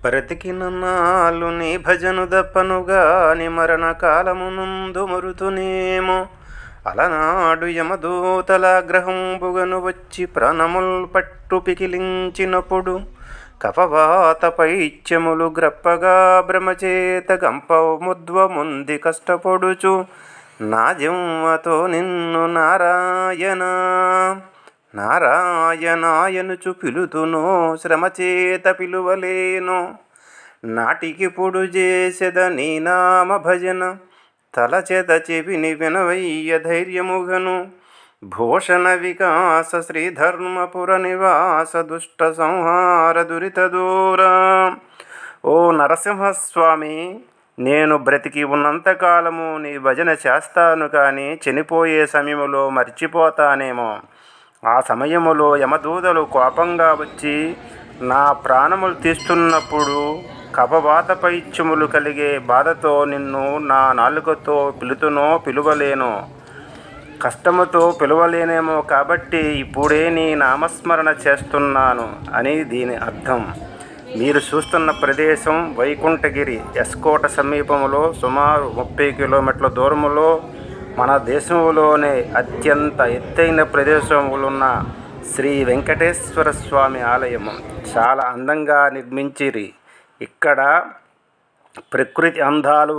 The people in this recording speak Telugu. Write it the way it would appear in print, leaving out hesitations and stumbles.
బ్రతికిన నాళ్ళు నీ భజను దప్పనుగాని మరణకాలమునందు మరుతునేమో. అలనాడు యమదూతలాగ్రహంబుగను వచ్చి ప్రాణముల్ పట్టు పికిలించినప్పుడు, కఫవాత పైత్యములు గ్రప్పగా భ్రమచేత గంపముద్వముంది కష్టపడుచు, నా జన్మతో నిన్ను నారాయణ నారాయణాయనుచు పిలుతునో, శ్రమచేత పిలువలేను. నాటికి పొడు చేసెద నీ నామ భజన, తలచెద చెవిని వినవయ్య ధైర్యముగను. భూషణ వికాస శ్రీధర్మపుర నివాస దుష్ట సంహార దురిత దూర. ఓ నరసింహస్వామి, నేను బ్రతికి ఉన్నంతకాలము నీ భజన చేస్తాను, కానీ చనిపోయే సమయములో మర్చిపోతానేమో. ఆ సమయములో యమదూతలు కోపంగా వచ్చి నా ప్రాణములు తీస్తున్నప్పుడు, కఫవాత పైత్యములు కలిగే బాధతో నిన్ను నా నాలుకతో పిలుతునో పిలువలేను, కష్టముతో పిలువలేనేమో. కాబట్టి ఇప్పుడే నీ నామస్మరణ చేస్తున్నాను అని దీని అర్థం. మీరు చూస్తున్న ప్రదేశం వైకుంఠగిరి, ఎస్కోట సమీపంలో సుమారు 30 కిలోమీటర్ల దూరములో మన దేశంలోనే అత్యంత ఎత్తైన ప్రదేశంలో శ్రీ వెంకటేశ్వర స్వామి ఆలయము. చాలా అందంగా నిర్మించిరి. ఇక్కడ ప్రకృతి అందాలు